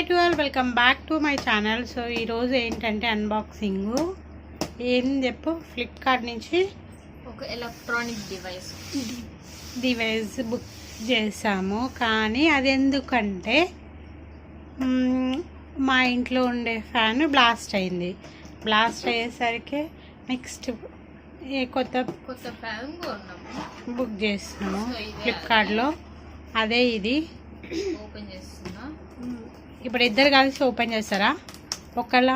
Hi to all, welcome back to my channel. So ఈరోజు ఏంటంటే unboxing ఏం చెప్పు. ఫ్లిప్కార్ట్ నుంచి ఒక ఎలక్ట్రానిక్ డివైస్ బుక్ చేసాము. కానీ అది ఎందుకంటే మా ఇంట్లో ఉండే ఫ్యాన్ బ్లాస్ట్ అయింది. బ్లాస్ట్ అయ్యేసరికి నెక్స్ట్ కొత్త ఫ్యాన్ బుక్ చేస్తున్నాము ఫ్లిప్కార్ట్లో. అదే ఇది ఓపెన్ చేస్తున్నా. ఇప్పుడు ఇద్దరు కలిసి ఓపెన్ చేస్తారా? ఒకళ్ళ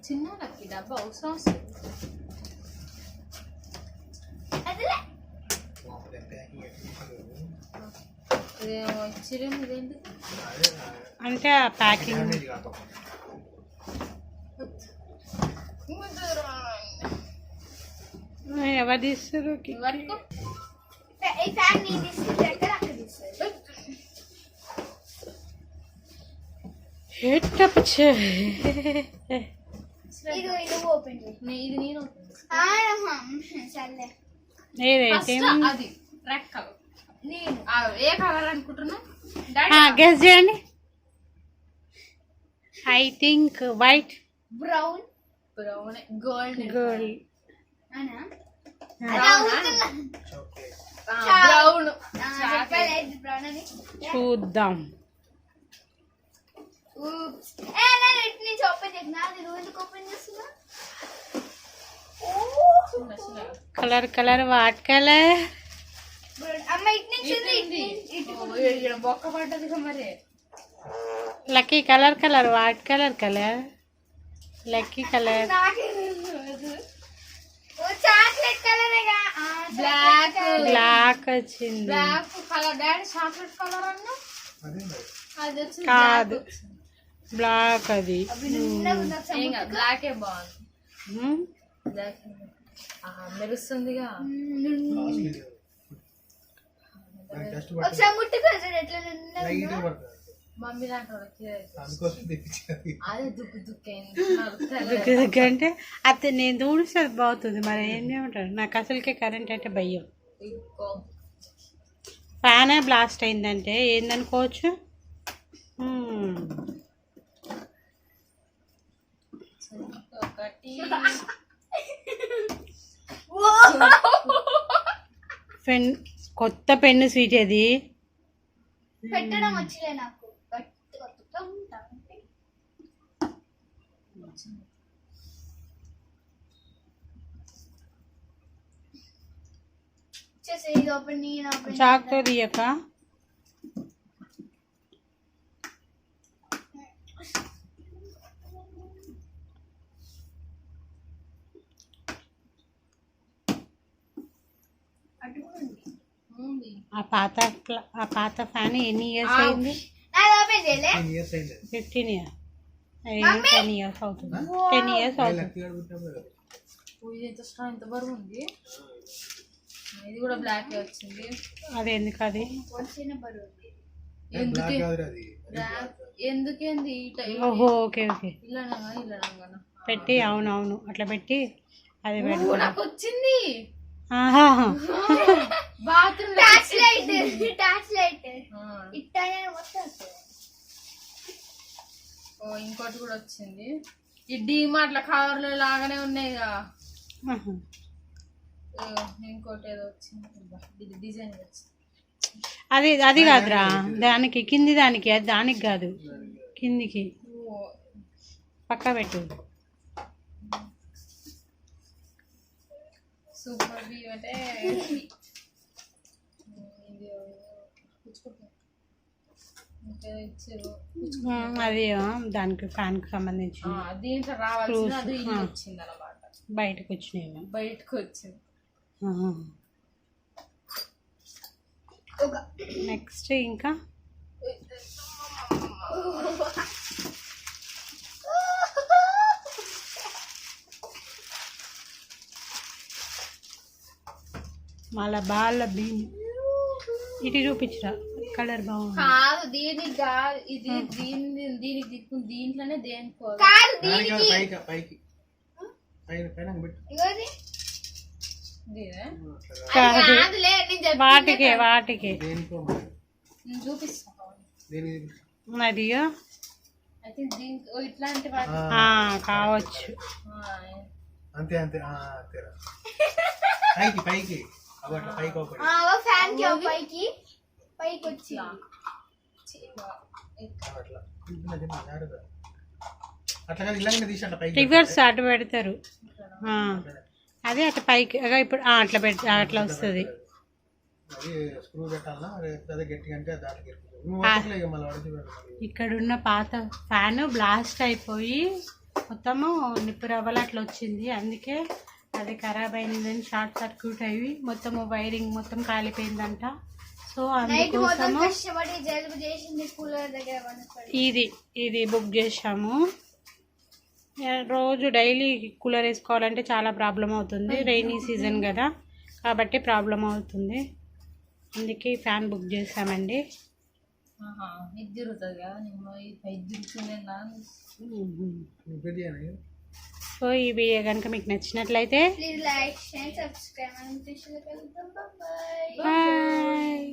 చిన్న లక్కి డబ్బా అవసరం వస్తుంది. అంటే ఆ ప్యాకింగ్ ఎవరు తీస్తారు? ఏ కలర్ అనుకుంటున్నా? గెస్ చేయండి. I think white, brown, gold. చూద్దాం. Colour colour what colour? బొక్క పడ్డది మరి. Lucky colour colour what colour colour? Lucky colour black వచ్చింది. Black colour daddy chocolate colour అన్నా కాదు, బ్లాక్. అది బ్లాకే బాగుంది. మెరుస్తుందిగా. మమ్మీ అదే దుక్కు దుక్కు అంటే అది నేను దూడిస్తే అది బాగుతుంది. మరి ఏం చేయమంటారు? నాకు అసలుకే కరెంట్ అంటే భయం. ఫ్యానే బ్లాస్ట్ అయిందంటే ఏందనుకోవచ్చు. కొత్త పెన్ను స్వీట్ అది పెట్టడం వచ్చిలే నాకు. చాక్తో తీయక ఆ పాత ఫ్యాన్ ఎన్ని ఇయర్స్ అయింది? 15 ఇయర్స్. 10 ఇయర్స్ అవుతుంది. 10 ఇయర్స్ అవుతుంది. ఎంత బరువు ఉంది. ఇది కూడా బ్లాక్ వచ్చింది. అది ఎందుకు? అది ఎందుకేంది? ఓహో, ఓకే ఓకే. పెట్టి అవునవును అట్లా పెట్టి అది నాకు వచ్చింది. ఇంకోటి కూడా వచ్చింది. ఈ డీమార్ట్ల కవర్లు లాగానే ఉన్నాయిగా. ఇంకోటి ఏదో వచ్చింది, డిజైన్ వచ్చింది. అది కాదురా, దానికి కింది దానికి, అది దానికి కాదు, కిందికి పక్క పెట్టు. సూపర్ బీ అంటే అది దానికి ఫ్యాన్ కి సంబంధించి దీంట్లో రావాల్సింది అది వచ్చింది అన్నమాట. బయటకు వచ్చినాయి. బయటకు వచ్చింది. నెక్స్ట్ ఇంకా మళ్ళా బాల భీమ్ ఇటు చూపించరా. కలర్ బాగుంది. కాదు దీనికి కాదు, ఇది దీనికి దీంట్లోనే దేనికో పైన పైన పెట్టు. ఇగోది ఇదేనా? కాదు కాదులే నేను చెప్పింది. వాటికే దేనికో మరి. నేను చూపిస్తాను దేనికి మరియో ఐ థింక్ దీనికి ఇట్లాంటి వాటి కావచ్చు. అంతే అంతే అంతేరా. పైకి పైకి అట్లా పైకి ఒకటి ఫ్యాన్ కి పైకి వచ్చి అట్లా జాగ్రత్త. అట్లా కానీ ఇలాగనే తీసి అట్లా పైకి రివర్స్ అటు పెడతారు. అదే అట్లా పైకి ఇప్పుడు అట్లా అట్లా వస్తుంది. అది స్క్రూ పెట్టాలన్నా అదే గట్టిగా అంటే దాంట్లోకి ఇరుకుతుంది. నువ్వు పట్టుకోలేక మళ్ళీ వడిచి పెట్టాలి. ఇక్కడున్న పాత ఫ్యాన్ బ్లాస్ట్ అయిపోయి మొత్తము నిప్పు రవ్వలు అట్లా వచ్చింది. అందుకే అది ఖరాబ్ అయిందని షార్ట్ సర్క్యూట్ అయ్యి మొత్తము వైరింగ్ మొత్తం కాలిపోయిందంట. సో నైట్ మొత్తం అందుకోసము కష్టపడి జలుబు చేసింది కూలర్ దగ్గర పడుకొని. ఇది బుక్ చేసాము. రోజు డైలీ కూలర్ వేసుకోవాలంటే చాలా ప్రాబ్లం అవుతుంది. రైనీ సీజన్ కదా కాబట్టి ప్రాబ్లం అవుతుంది. అందుకే ఈ ఫ్యాన్ బుక్ చేసామండి. ఇది తిరుగుతుంది కదా ఇది తిరుగుతుంది. బిర్యానీ సో ఈ వీడియో కనుక మీకు నచ్చినట్లయితే please like share subscribe and bye. Bye.